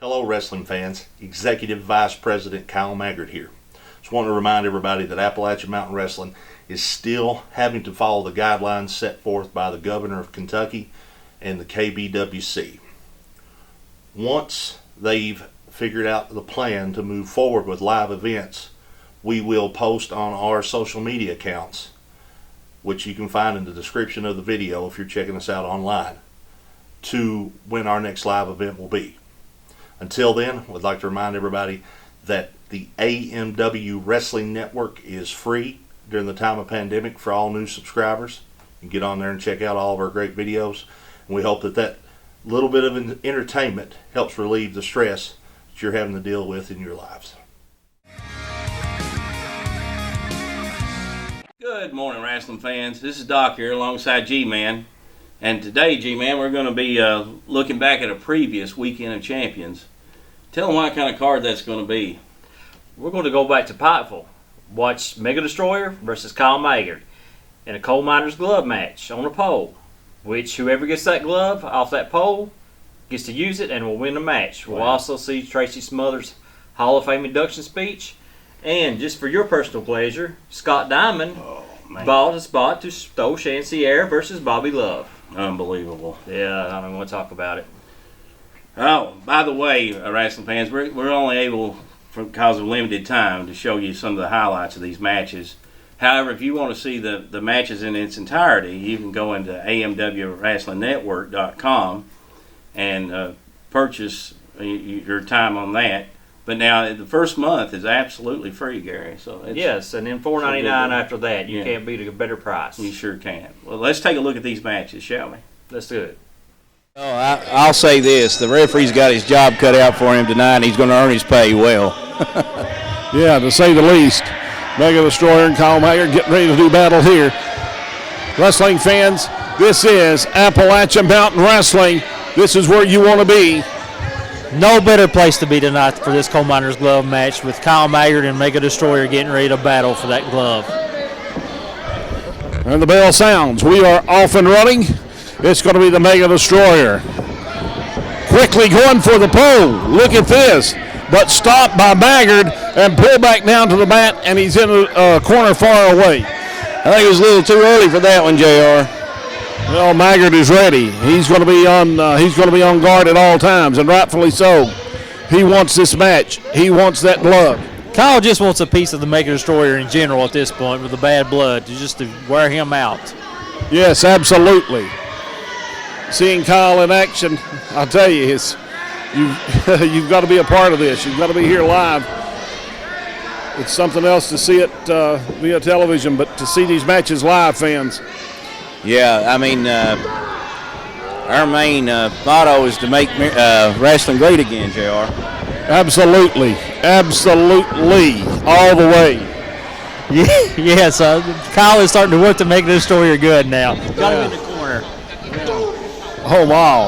Hello wrestling fans, Executive Vice President Kyle Maggard here. Just want to remind everybody that Appalachian Mountain Wrestling is still having to follow the guidelines set forth by the Governor of Kentucky and the KBWC. Once they've figured out the plan to move forward with live events, we will post on our social media accounts, which you can find in the description of the video if you're checking us out online, to when our next live event will be. Until then, we'd like to remind everybody that the AMW Wrestling Network is free during the time of pandemic for all new subscribers. You can get on there and check out all of our great videos. And we hope that that little bit of entertainment helps relieve the stress that you're having to deal with in your lives. Good morning, wrestling fans. This is Doc here alongside G-Man. And today, G-Man, we're going to be looking back at a previous Weekend of Champions. Tell them what kind of card that's going to be. We're going to go back to Pikeville. Watch Mega Destroyer versus Kyle Maggard in a coal miner's glove match on a pole. Which whoever gets that glove off that pole gets to use it and will win the match. We'll also see Tracy Smothers' Hall of Fame induction speech. And just for your personal pleasure, Scott Diamond bought a spot to stow Shansier versus Bobby Love. Unbelievable. Yeah, I don't want to talk about it. Oh, by the way, wrestling fans, we're only able, because of limited time, to show you some of the highlights of these matches. However, if you want to see the matches in its entirety, you can go into AMW WRESTLING NETWORK.com and purchase your time on that. But now the first month is absolutely free, Gary. So yes, and then $4.99 after that. You can't beat a better price. You sure can. Well, let's take a look at these matches, shall we? Let's do it. Oh, I'll say this. The referee's got his job cut out for him tonight, and he's going to earn his pay well. Yeah, to say the least. Mega Destroyer and Kyle Maggard getting ready to do battle here. Wrestling fans, this is Appalachian Mountain Wrestling. This is where you want to be. No better place to be tonight for this coal miner's glove match with Kyle Maggard and Mega Destroyer getting ready to battle for that glove. And the bell sounds. We are off and running. It's going to be the Mega Destroyer. Quickly going for the pole. Look at this. But stopped by Maggard and pulled back down to the mat, and he's in a corner far away. I think it was a little too early for that one, JR. Well, Maggard is ready. He's going to be on guard at all times, and rightfully so. He wants this match. He wants that glove. Kyle just wants a piece of the Mega Destroyer in general at this point with the bad blood, to wear him out. Yes, absolutely. Seeing Kyle in action, I'll tell you, you've got to be a part of this. You've got to be here live. It's something else to see it via television, but to see these matches live, fans. Yeah, I mean, our main motto is to make wrestling great again, JR. Absolutely. Absolutely. All the way. Yes, Kyle is starting to work to make this story good now. Got him in the corner. Oh, wow.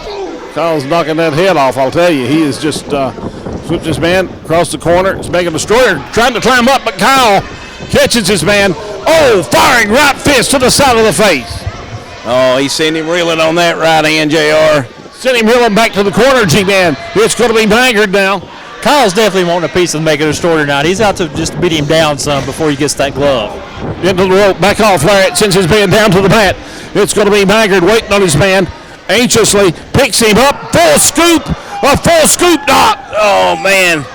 Kyle's knocking that head off, I'll tell you. He is just flipped his man across the corner. It's Mega Destroyer trying to climb up, but Kyle catches his man. Oh, firing right fist to the side of the face. Oh, he's sent him reeling on that right hand, JR. Sent him reeling back to the corner, G-Man. It's going to be Maggard now. Kyle's definitely wanting a piece of the Mega Destroyer tonight. He's out to just beat him down some before he gets that glove. Into the rope, back off, Larry. Sends his man down to the mat. It's going to be Maggard waiting on his man. Anxiously picks him up. Full scoop. A full scoop knock. Oh, man.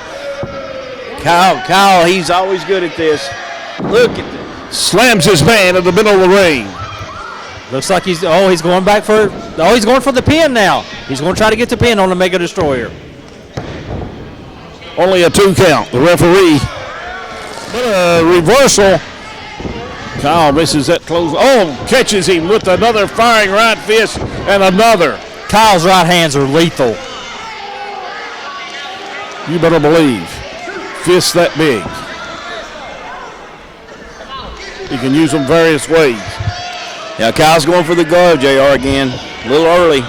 Kyle, he's always good at this. Look at this. Slams his man in the middle of the ring. Looks like he's going back for, he's going for the pin now. He's going to try to get the pin on the Mega Destroyer. Only a 2 count. The referee. But a reversal. Kyle misses that close. Oh, catches him with another firing right fist and another. Kyle's right hands are lethal. You better believe. Fists that big. He can use them various ways. Yeah, Kyle's going for the glove, JR, again. A little early.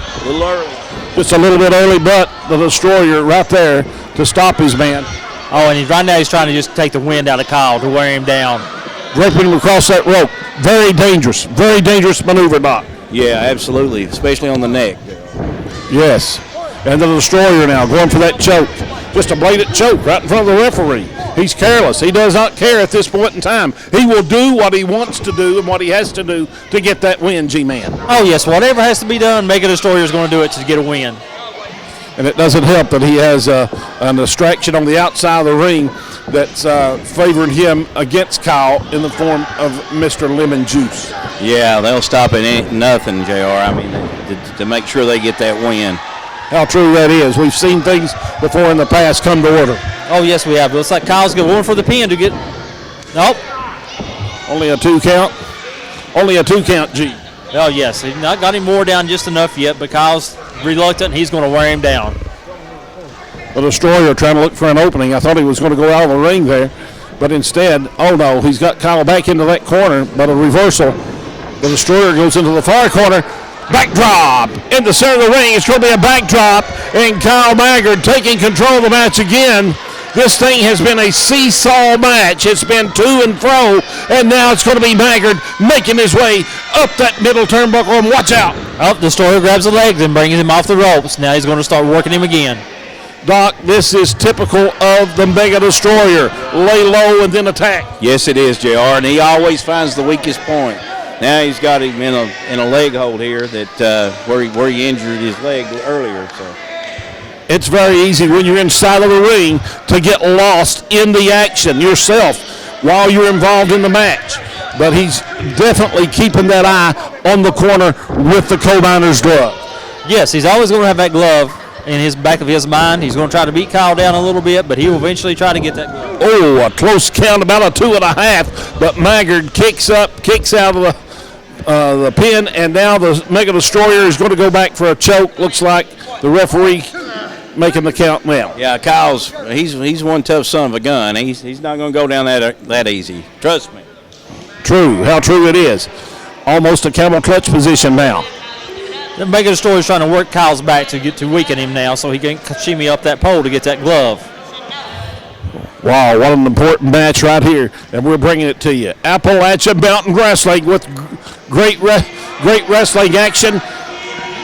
Just a little bit early, but the Destroyer right there to stop his man. Oh, and right now he's trying to just take the wind out of Kyle to wear him down. Draping him across that rope. Very dangerous maneuver, Doc. Yeah, absolutely, especially on the neck. Yes. And the Destroyer now going for that choke. Just a blatant choke right in front of the referee. He's careless. He does not care at this point in time. He will do what he wants to do and what he has to do to get that win, G-Man. Oh, yes, whatever has to be done, Mega Destroyer is going to do it to get a win. And it doesn't help that he has a distraction on the outside of the ring that's favoring him against Kyle in the form of Mr. Lemonjuice. Yeah, they'll stop it ain't nothing, JR. I mean, to make sure they get that win. How true that is. We've seen things before in the past come to order. Oh, yes, we have. It looks like Kyle's going for the pin to get. Nope. Only a 2 count. Only a 2 count, G. Oh, yes. He's not got him more down just enough yet, but Kyle's reluctant. He's going to wear him down. The Destroyer trying to look for an opening. I thought he was going to go out of the ring there, but instead, oh no, he's got Kyle back into that corner, but a reversal. The Destroyer goes into the far corner. Backdrop in the center of the ring. It's going to be a backdrop, and Kyle Maggard taking control of the match again. This thing has been a seesaw match. It's been to and fro, and now it's going to be Maggard making his way up that middle turnbuckle, and watch out. Oh, the Destroyer grabs the legs and brings him off the ropes. Now he's going to start working him again. Doc, this is typical of the Mega Destroyer. Lay low and then attack. Yes, it is, JR, and he always finds the weakest point. Now he's got him in a leg hold here that where he injured his leg earlier. So it's very easy when you're inside of the ring to get lost in the action yourself while you're involved in the match. But he's definitely keeping that eye on the corner with the coal miner's glove. Yes, he's always going to have that glove in his back of his mind. He's going to try to beat Kyle down a little bit, but he will eventually try to get that glove. Oh, a close count, about a 2.5, but Maggard kicks out of the pin, and now the Mega Destroyer is going to go back for a choke. Looks like the referee making the count now. yeah, Kyle's he's one tough son of a gun. He's not going to go down that easy. Trust me. True, how true it is. Almost a camel clutch position now. The Mega Destroyer is trying to work Kyle's back to weaken him now so he can shimmy up that pole to get that glove. Wow, what an important match right here, and we're bringing it to you. Appalachian Mountain Wrestling with great wrestling action.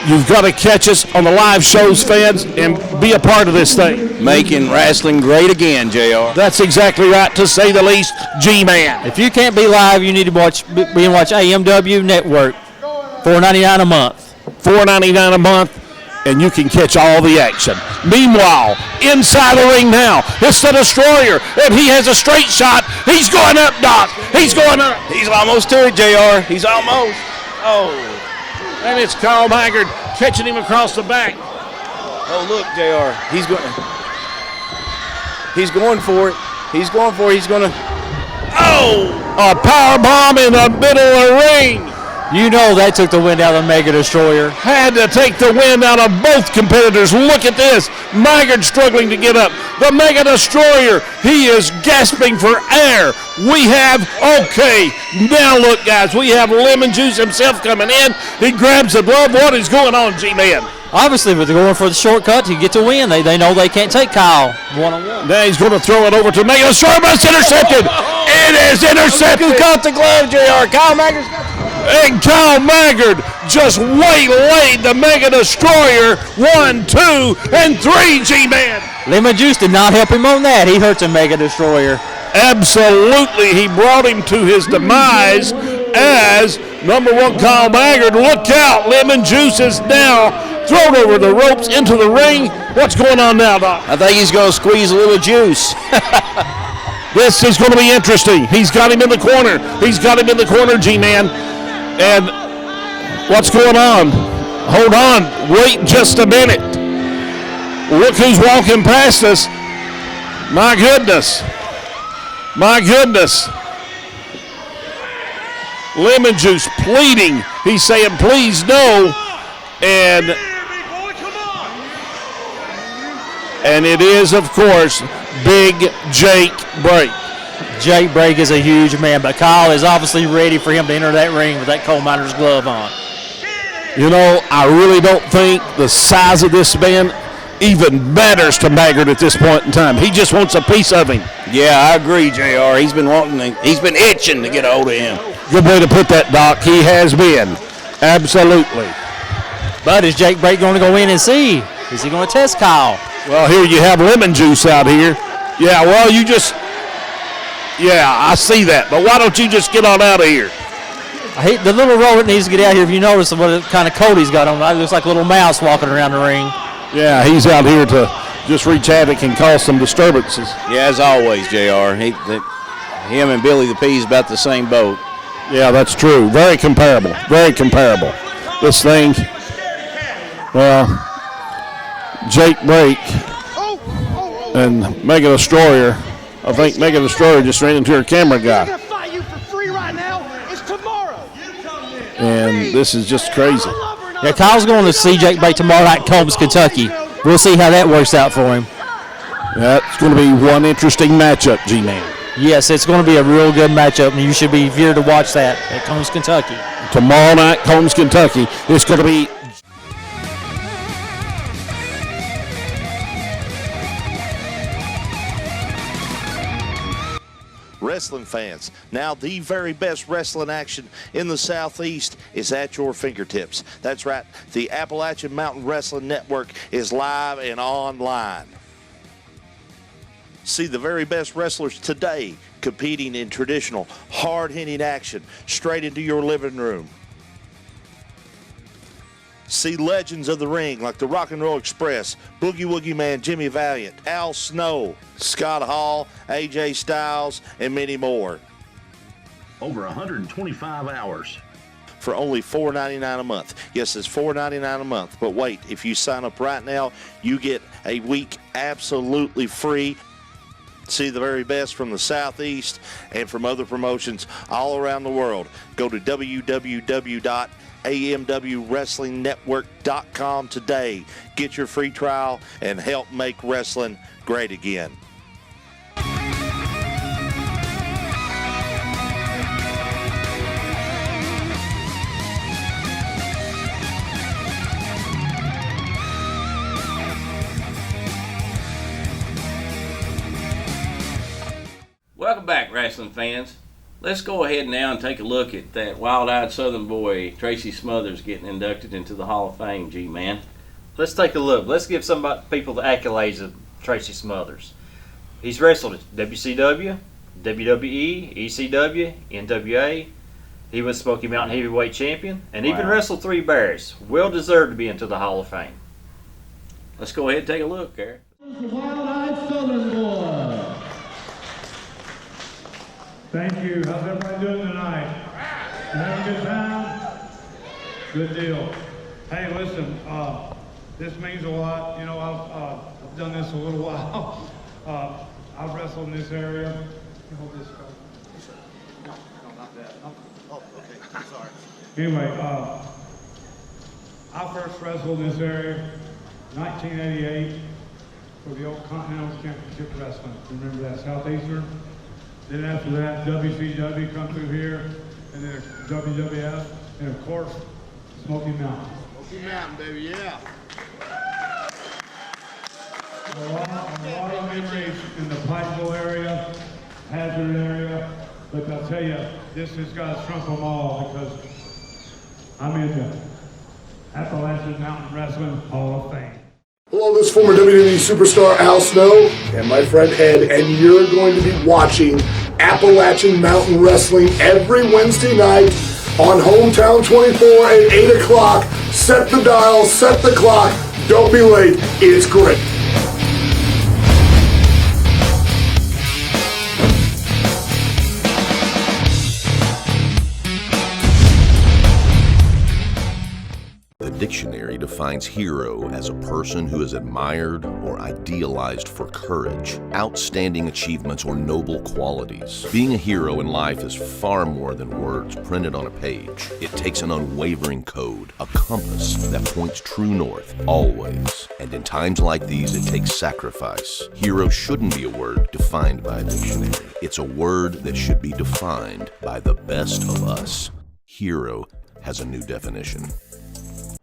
You've got to catch us on the live shows, fans, and be a part of this thing. Making wrestling great again, JR. That's exactly right, to say the least, G-Man. If you can't be live, you need to watch AMW Network, $4.99 a month. $4.99 a month, and you can catch all the action. Meanwhile, inside the ring now, it's the Destroyer, and he has a straight shot. He's going up, Doc. He's going up. He's almost to it, JR. He's almost. Oh. And it's Kyle Maggard catching him across the back. Oh, look, JR. He's going for it. He's going to. Oh! A power bomb in the middle of the ring. You know that took the wind out of the Mega Destroyer. Had to take the wind out of both competitors. Look at this. Maggard struggling to get up. The Mega Destroyer, he is gasping for air. We have, okay, now look, guys, we have Lemonjuice himself coming in. He grabs the glove. What is going on, G-Man? Obviously, but they're going for the shortcut to get to win. They know they can't take Kyle one-on-one. Now he's going to throw it over to Mega Destroyer, but it's intercepted. It is intercepted. Who caught the glove, JR? Kyle Maggard's got the glove. And Kyle Maggard just waylaid the Mega Destroyer. 1, 2, and 3, G-Man. Lemonjuice did not help him on that. He hurt the Mega Destroyer. Absolutely, he brought him to his demise as number 1 Kyle Maggard. Look out, Lemonjuice is now thrown over the ropes into the ring. What's going on now, Doc? I think he's going to squeeze a little juice. This is going to be interesting. He's got him in the corner. He's got him in the corner, G-Man. And what's going on? Hold on. Wait just a minute. Look who's walking past us. My goodness. My goodness. Lemonjuice pleading. He's saying, please no. And it is, of course, Big Jake Brake. Jake Brake is a huge man, but Kyle is obviously ready for him to enter that ring with that coal miner's glove on. You know, I really don't think the size of this man even matters to Maggard at this point in time. He just wants a piece of him. Yeah, I agree, JR. He's been itching to get a hold of him. Good way to put that, Doc. He has been. Absolutely. But is Jake Brake going to go in and see Is he going to test Kyle? Well, here you have Lemonjuice out here. Yeah, well, I see that. But why don't you just get on out of here? The little robot needs to get out here. If you notice what kind of coat he's got on, it looks like a little mouse walking around the ring. Yeah, he's out here to just wreak havoc and cause some disturbances. Yeah, as always, JR. Him and Billy the P's about the same boat. Yeah, that's true. Very comparable. Very comparable. This thing, well, Jake Brake and Mega Destroyer. I think Mega Destroyer just ran into her camera guy. And this is just crazy. Yeah, Kyle's going to see Jake Brake tomorrow night in Combs, Kentucky. We'll see how that works out for him. That's going to be one interesting matchup, G-Man. Yes, it's going to be a real good matchup, and you should be here to watch that at Combs, Kentucky. Tomorrow night, Combs, Kentucky. It's going to be Wrestling fans, now the very best wrestling action in the Southeast is at your fingertips. That's right, the Appalachian Mountain Wrestling Network is live and online. See the very best wrestlers today competing in traditional, hard-hitting action straight into your living room. See legends of the ring like the Rock and Roll Express, Boogie Woogie Man Jimmy Valiant, Al Snow, Scott Hall, AJ Styles, and many more. Over 125 hours. For only $4.99 a month. Yes, it's $4.99 a month. But wait, if you sign up right now, you get a week absolutely free. See the very best from the Southeast and from other promotions all around the world. Go to www.amwwrestlingnetwork.com today. Get your free trial and help make wrestling great again. Welcome back, wrestling fans. Let's go ahead now and take a look at that wild-eyed Southern boy, Tracy Smothers, getting inducted into the Hall of Fame, G-Man. Let's take a look. Let's give some people the accolades of Tracy Smothers. He's wrestled at WCW, WWE, ECW, NWA. He was Smoky Mountain Heavyweight Champion, and even wrestled 3 Bears. Well deserved to be into the Hall of Fame. Let's go ahead and take a look, Gary. Wild-eyed Southern boy. Thank you. How's everybody doing tonight? You having a good time? Good deal. Hey, listen, this means a lot. You know, I've done this a little while. I've wrestled in this area. You hold this. No, not that. Oh, okay. Sorry. Anyway, I first wrestled in this area 1988 for the old Continental Championship Wrestling. Remember that, Southeastern? Then after that, WCW come through here, and then WWF, and of course, Smoky Mountain. Smoky Mountain, baby, yeah. A lot of memories in the Pikeville area, Hazard area, but I'll tell you, this has got to trump them all because I'm in the Appalachian Mountain Wrestling Hall of Fame. Hello, this is former WWE superstar Al Snow and my friend Ed, and you're going to be watching Appalachian Mountain Wrestling every Wednesday night on Hometown 24 at 8 o'clock. Set the dial, set the clock, don't be late, it's great. The dictionary defines hero as a person who is admired or idealized for courage, outstanding achievements, or noble qualities. Being a hero in life is far more than words printed on a page. It takes an unwavering code, a compass that points true north, always. And in times like these, it takes sacrifice. Hero shouldn't be a word defined by a dictionary. It's a word that should be defined by the best of us. Hero has a new definition.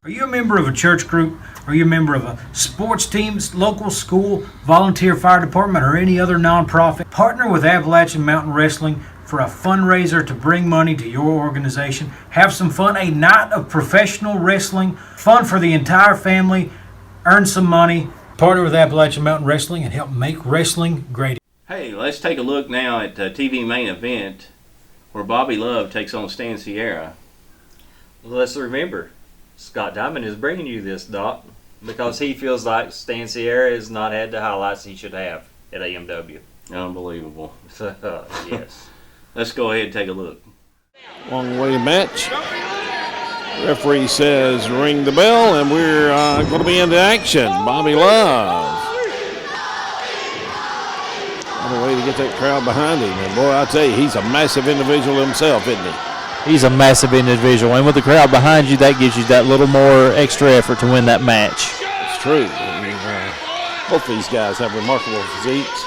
Are you a member of a church group? Are you a member of a sports team, local school, volunteer fire department, or any other nonprofit? Partner with Appalachian Mountain Wrestling for a fundraiser to bring money to your organization. Have some fun. A night of professional wrestling. Fun for the entire family. earn some money, partner with Appalachian Mountain Wrestling, and help make wrestling great. Hey, let's take a look now at the TV main event where Bobby Love takes on Stan Sierra. Let's remember, Scott Diamond is bringing you this, Doc, because he feels like Stan Sierra has not had the highlights he should have at AMW. Unbelievable. Yes. Let's go ahead and take a look. Long way to match. Referee says ring the bell, and we're going to be into action. Bobby Love. What a way to get that crowd behind him. And boy, I tell you, he's a massive individual himself, isn't he? He's a massive individual, and with the crowd behind you, that gives you that little more extra effort to win that match. It's true. Both these guys have remarkable physiques,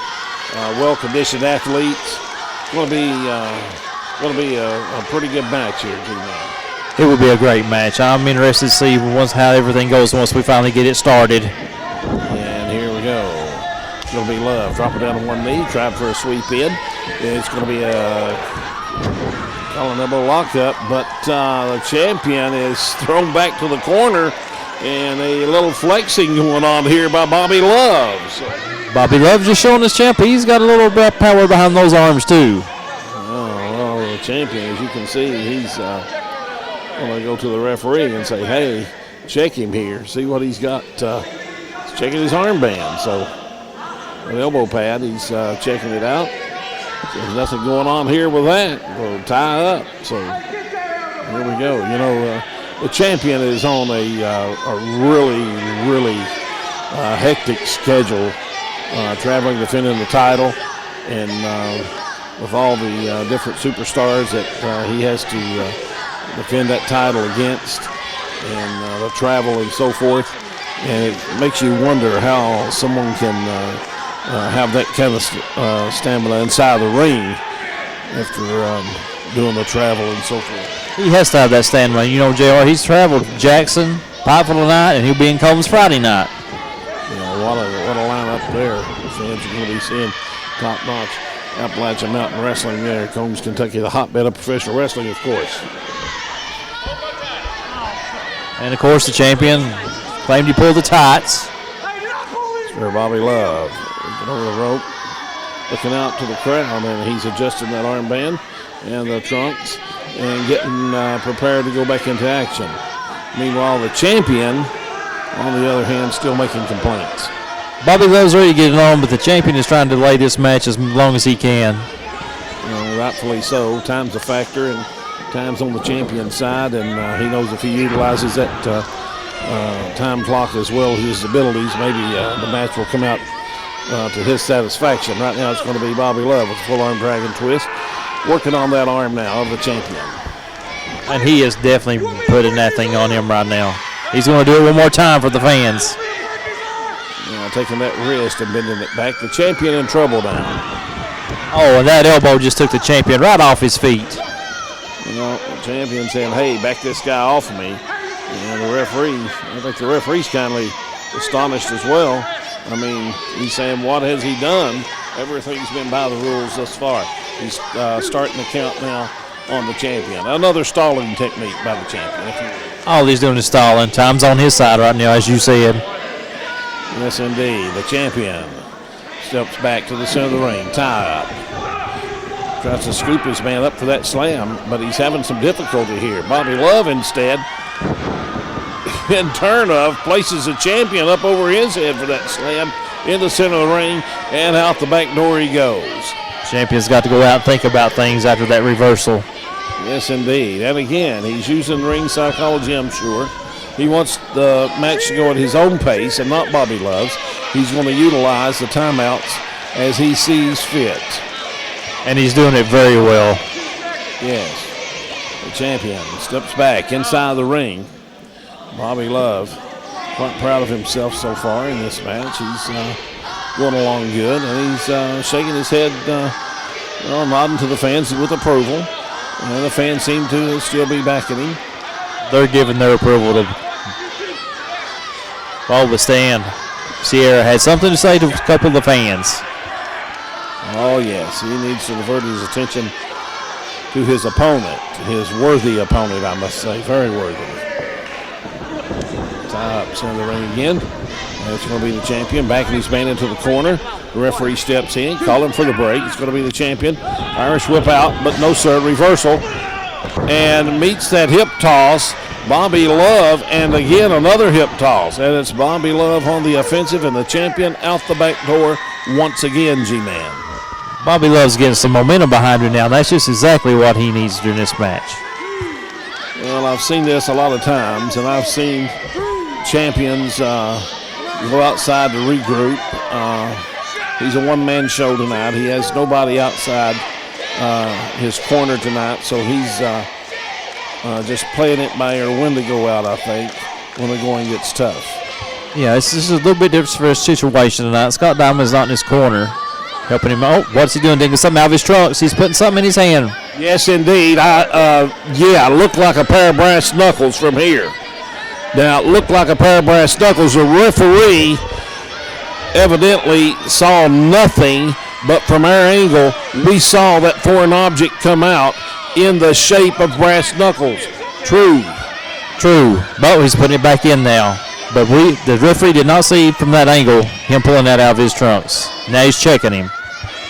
well-conditioned athletes. It's going to be a pretty good match here tonight. It would be a great match. I'm interested to see how everything goes once we finally get it started. And here we go. It's going to be Love dropping down on one knee, trying for a sweep in. It's going to be a collar elbow lockup, but the champion is thrown back to the corner, and a little flexing going on here by Bobby Love. So. Bobby Love just showing his champ. He's got a little bit of power behind those arms too. Oh, well, the champion, as you can see, he's going to go to the referee and say, hey, check him here. See what he's got. He's checking his armband. So an elbow pad, he's checking it out. There's nothing going on here with that. We'll tie up. So here we go. You know, the champion is on a really hectic schedule, traveling, defending the title, and with all the different superstars that he has to defend that title against, and the travel and so forth. And it makes you wonder how someone can have that kind of stamina inside the ring after doing the travel and so forth. He has to have that stamina. You know, JR, he's traveled Jackson, Pikeville tonight, and he'll be in Combs Friday night. You know, what a lineup there. The fans are going to be seeing top-notch Appalachian Mountain Wrestling there. Combs, Kentucky, the hotbed of professional wrestling, of course. And, of course, the champion claimed he pulled the tights. Sir Bobby Love. Get over the rope, looking out to the crowd, and he's adjusting that armband and the trunks and getting prepared to go back into action. Meanwhile, the champion, on the other hand, still making complaints. Bobby Love's ready to get it on, but the champion is trying to delay this match as long as he can. Rightfully so. Time's a factor, and time's on the champion's side, and he knows if he utilizes that time clock as well as his abilities, maybe the match will come out to his satisfaction. Right now it's going to be Bobby Love with a full arm dragon twist, working on that arm now of the champion. And he is definitely putting that thing on him right now. He's going to do it one more time for the fans. Taking that wrist and bending it back. The champion in trouble now. Oh, and that elbow just took the champion right off his feet. The champion saying, hey, back this guy off of me. And the referee, I think the referee's kindly astonished as well. I mean, he's saying, what has he done? Everything's been by the rules thus far. He's starting the count now on the champion. Another stalling technique by the champion. All he's doing is stalling. Time's on his side right now, as you said. Yes, indeed. The champion steps back to the center of the ring. Tie up. Tries to scoop his man up for that slam, but he's having some difficulty here. Bobby Love, instead, in turn of, places the champion up over his head for that slam in the center of the ring, and out the back door he goes. Champion's got to go out and think about things after that reversal. Yes, indeed. And again, he's using ring psychology, I'm sure. He wants the match to go at his own pace and not Bobby Love's. He's going to utilize the timeouts as he sees fit. And he's doing it very well. Yes. The champion steps back inside the ring. Bobby Love, quite proud of himself so far in this match. He's going along good, and he's shaking his head, nodding to the fans with approval. And the fans seem to still be backing him. They're giving their approval to Stan. Sierra had something to say to a couple of the fans. Oh, yes. He needs to divert his attention to his opponent, his worthy opponent, I must say. Very worthy. Tie up, center of the ring again. That's going to be the champion, backing his man into the corner. The referee steps in, calling for the break. It's going to be the champion. Irish whip out, but no, sir, reversal. And meets that hip toss, Bobby Love, and again another hip toss. And it's Bobby Love on the offensive, and the champion out the back door once again, G-Man. Bobby Love's getting some momentum behind her now. That's just exactly what he needs during this match. Well, I've seen this a lot of times, and I've seen champions go outside to regroup. He's a one-man show tonight. He has nobody outside his corner tonight, so he's just playing it by ear when to go out, I think, when the going gets tough. Yeah, this is a little bit different for his situation tonight. Scott Diamond's not in his corner, helping him. Oh, what's he doing? Digging something out of his trunks. He's putting something in his hand. Yes, indeed. I look like a pair of brass knuckles from here. Now, it looked like a pair of brass knuckles. The referee evidently saw nothing, but from our angle, we saw that foreign object come out in the shape of brass knuckles. True. But he's putting it back in now. But the referee did not see from that angle him pulling that out of his trunks. Now he's checking him.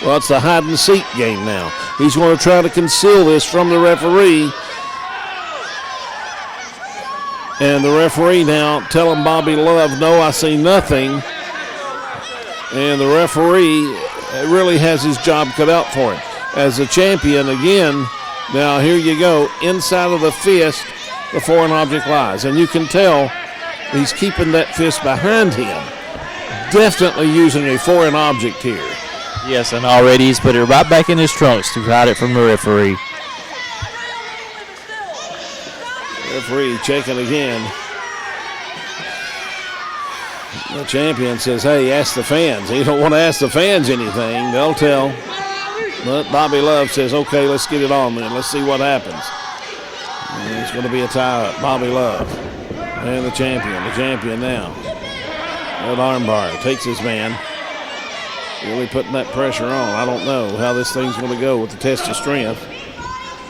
Well, it's the hide-and-seek game now. He's going to try to conceal this from the referee. And the referee now telling Bobby Love, no, I see nothing. And the referee really has his job cut out for him. As a champion, again, now here you go. Inside of the fist, the foreign object lies. And you can tell he's keeping that fist behind him. Definitely using a foreign object here. Yes, and already he's put it right back in his trunks to hide it from the referee. Referee checking again. The champion says, hey, ask the fans. He don't want to ask the fans anything. They'll tell. But Bobby Love says, okay, let's get it on then. Let's see what happens. And it's going to be a tie-up. Bobby Love and the champion now. That armbar takes his man. Really putting that pressure on. I don't know how this thing's going to go with the test of strength.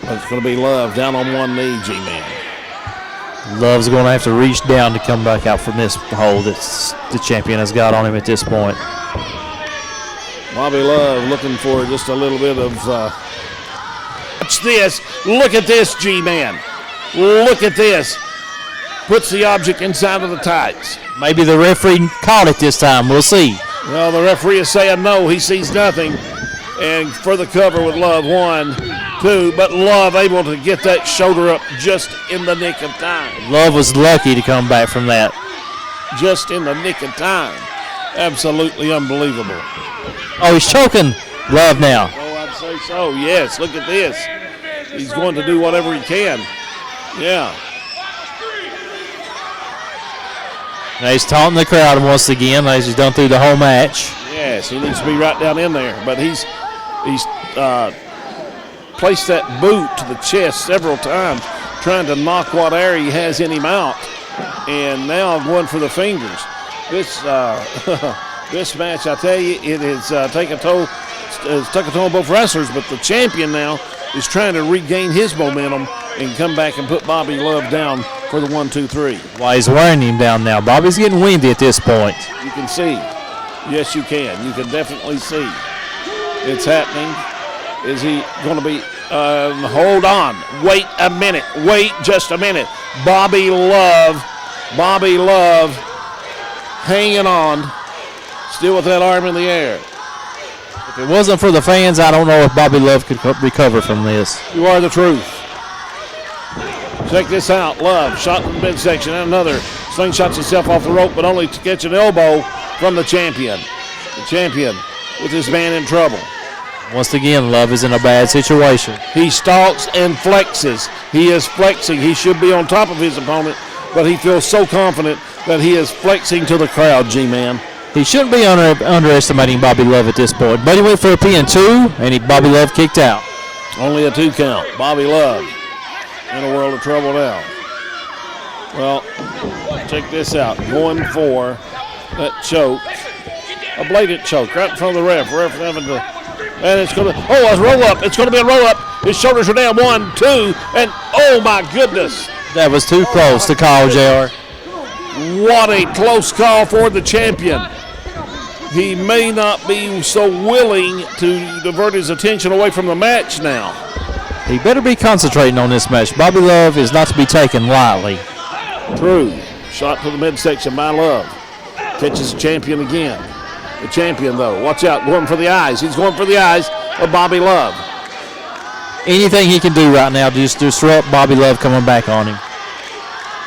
But it's going to be Love down on one knee, G-Man. Love's going to have to reach down to come back out from this hold that the champion has got on him at this point. Bobby Love looking for just a little bit of... watch this. Look at this, G-Man. Look at this. Puts the object inside of the tights. Maybe the referee caught it this time. We'll see. Well, the referee is saying no. He sees nothing. And for the cover with Love, 1, 2. But Love able to get that shoulder up just in the nick of time. Love was lucky to come back from that. Just in the nick of time. Absolutely unbelievable. Oh, he's choking Love now. Oh, I'd say so, yes. Look at this. He's going to do whatever he can. Yeah. Now he's taunting the crowd once again, as he's done through the whole match. Yes, he needs to be right down in there. But he's placed that boot to the chest several times, trying to knock what air he has in him out. And now going for the fingers. This this match, I tell you, it has taken a toll on both wrestlers. But the champion now is trying to regain his momentum and come back and put Bobby Love down for the 1, 2, 3. Why he's wearing him down now. Bobby's getting windy at this point. You can see. Yes, you can. You can definitely see. It's happening. Is he going to be... hold on. Wait a minute. Wait just a minute. Bobby Love hanging on. Still with that arm in the air. If it wasn't for the fans, I don't know if Bobby Love could recover from this. You are the truth. Check this out. Love shot in the midsection. And another slingshots himself off the rope, but only to catch an elbow from the champion. The champion with his man in trouble. Once again, Love is in a bad situation. He stalks and flexes. He is flexing. He should be on top of his opponent, but he feels so confident that he is flexing to the crowd, G-Man. He shouldn't be underestimating Bobby Love at this point. But he went for a PN2, and Bobby Love kicked out. Only a 2 count. Bobby Love in a world of trouble now. Well, check this out. Going for that choke. A blatant choke right in front of the ref. Ref having to, and it's going to, oh, a roll up. It's going to be a roll up. His shoulders are down. 1, 2, and oh my goodness. That was too close to call, JR. What a close call for the champion. He may not be so willing to divert his attention away from the match now. He better be concentrating on this match. Bobby Love is not to be taken lightly. True. Shot to the midsection by Love. Catches the champion again. The champion, though, watch out, going for the eyes. He's going for the eyes of Bobby Love. Anything he can do right now to just disrupt Bobby Love coming back on him.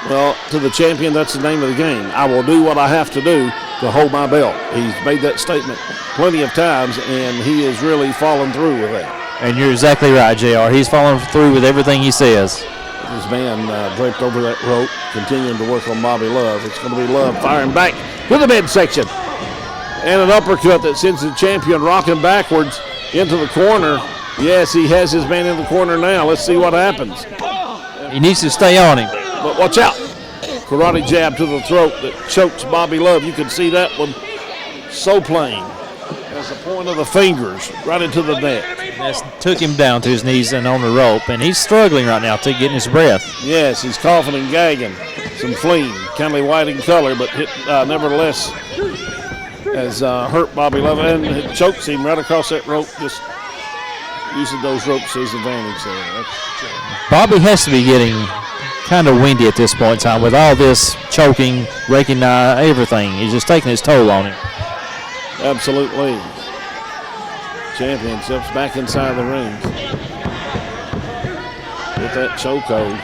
Well, to the champion, that's the name of the game. I will do what I have to do to hold my belt. He's made that statement plenty of times, and he is really following through with that. And you're exactly right, JR. He's following through with everything he says. This man draped over that rope, continuing to work on Bobby Love. It's going to be Love firing back to the midsection. And an uppercut that sends the champion rocking backwards into the corner. Yes, he has his man in the corner now. Let's see what happens. He needs to stay on him. But watch out. Karate jab to the throat that chokes Bobby Love. You can see that one so plain. As the point of the fingers right into the neck. That took him down to his knees and on the rope, and he's struggling right now to get his breath. Yes, he's coughing and gagging. Some fleeing, kind of white in color, but nevertheless has hurt Bobby Love, and it chokes him right across that rope, just using those ropes to his advantage there. Bobby has to be getting kind of windy at this point in time with all this choking, raking everything. He's just taking his toll on him. Absolutely. Champion steps back inside the ring. With that chokehold.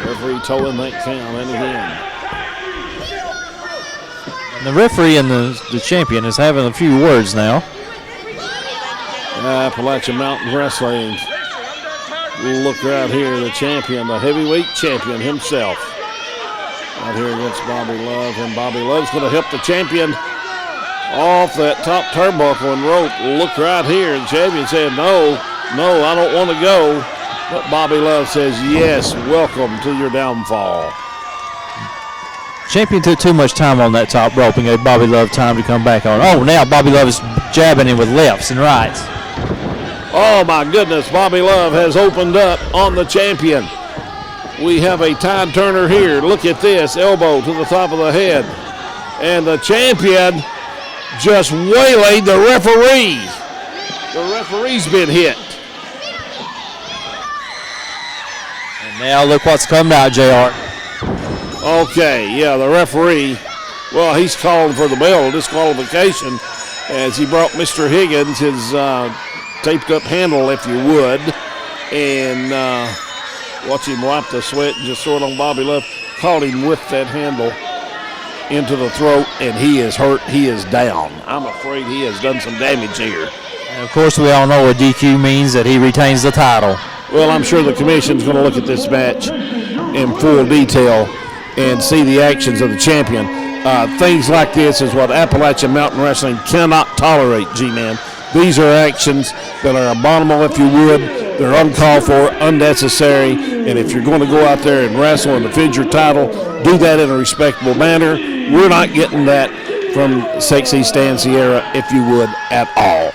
Referee towing that count, and again. And the referee and the champion is having a few words now. Appalachian Mountain Wrestling. Look right here, the champion, the heavyweight champion himself. Out here against Bobby Love, and Bobby Love's going to help the champion off that top turnbuckle and rope. Look right here, the champion said, no, I don't want to go. But Bobby Love says, yes, welcome to your downfall. Champion took too much time on that top rope and gave Bobby Love time to come back on. Oh, now Bobby Love is jabbing him with lefts and rights. Oh, my goodness, Bobby Love has opened up on the champion. We have a Tide Turner here. Look at this, elbow to the top of the head. And the champion just waylaid the referee. The referee's been hit. And now look what's coming out, JR. Okay, yeah, the referee, well, he's calling for the bell, disqualification, as he brought Mr. Higgins his taped up handle, if you would, and watch him wipe the sweat and just throw it on Bobby Love. Caught him with that handle into the throat, and he is hurt. He is down. I'm afraid he has done some damage here. And of course, we all know what DQ means, that he retains the title. Well, I'm sure the commission's going to look at this match in full detail and see the actions of the champion. Things like this is what Appalachian Mountain Wrestling cannot tolerate, G-Man. These are actions that are abominable, if you would. They're uncalled for, unnecessary, and if you're going to go out there and wrestle and defend your title, do that in a respectable manner. We're not getting that from Sexy Stan Sierra, if you would, at all.